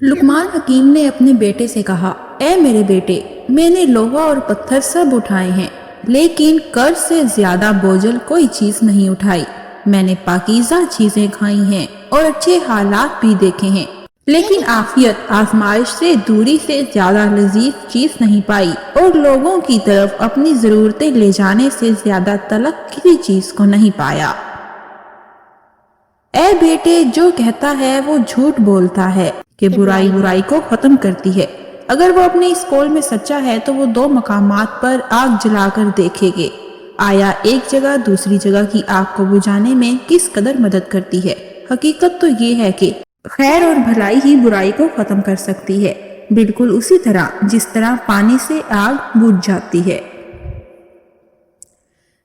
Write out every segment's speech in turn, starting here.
لقمان حکیم نے اپنے بیٹے سے کہا، اے میرے بیٹے، میں نے لوہا اور پتھر سب اٹھائے ہیں، لیکن قرض سے زیادہ بوجھل کوئی چیز نہیں اٹھائی۔ میں نے پاکیزہ چیزیں کھائی ہیں اور اچھے حالات بھی دیکھے ہیں، لیکن عافیت آزمائش سے دوری سے زیادہ لذیذ چیز نہیں پائی، اور لوگوں کی طرف اپنی ضرورتیں لے جانے سے زیادہ طلب کسی چیز کو نہیں پایا۔ اے بیٹے، جو کہتا ہے وہ جھوٹ بولتا ہے کہ برائی برائی کو ختم کرتی ہے۔ اگر وہ اپنے اس قول میں سچا ہے تو وہ 2 مقامات پر آگ جلا کر دیکھے گے، آیا ایک جگہ دوسری جگہ کی آگ کو بجھانے میں کس قدر مدد کرتی ہے۔ حقیقت تو یہ ہے کہ خیر اور بھلائی ہی برائی کو ختم کر سکتی ہے، بالکل اسی طرح جس طرح پانی سے آگ بجھ جاتی ہے۔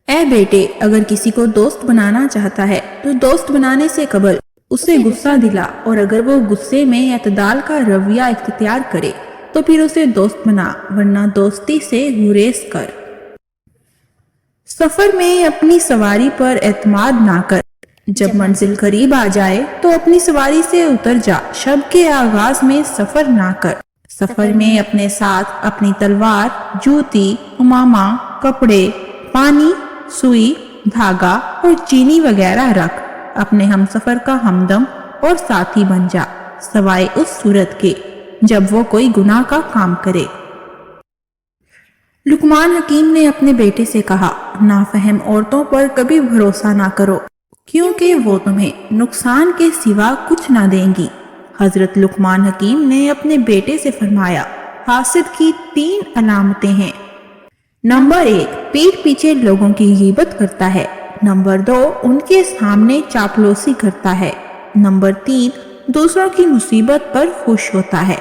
اے بیٹے، اگر کسی کو دوست بنانا چاہتا ہے تو دوست بنانے سے قبل اسے غصہ دلا، اور اگر وہ غصے میں اعتدال کا رویہ اختیار کرے تو پھر اسے دوست بنا، ورنہ دوستی سے گریز کر۔ سفر میں اپنی سواری پر اعتماد نہ کر، جب منزل قریب آ جائے تو اپنی سواری سے اتر جا، شب کے آغاز میں سفر نہ کر۔ سفر میں اپنے ساتھ اپنی تلوار، جوتی، امامہ، کپڑے، پانی، سوئی، دھاگا اور چینی وغیرہ رکھ، اپنے ہم سفر کا ہمدم اور ساتھی بن جا، سوائے اس صورت کے جب وہ کوئی گناہ کا کام کرے۔ لقمان حکیم نے اپنے بیٹے سے کہا، نافہم عورتوں پر کبھی بھروسہ نہ کرو، کیونکہ وہ تمہیں نقصان کے سوا کچھ نہ دیں گی۔ حضرت لقمان حکیم نے اپنے بیٹے سے فرمایا، حاسد کی 3 علامتیں ہیں۔ نمبر 1، پیٹھ پیچھے لوگوں کی غیبت کرتا ہے۔ نمبر 2، ان کے سامنے چاپلوسی کرتا ہے۔ نمبر 3، دوسروں کی مصیبت پر خوش ہوتا ہے۔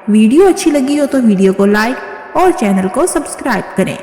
ویڈیو اچھی لگی ہو تو ویڈیو کو لائک اور چینل کو سبسکرائب کریں۔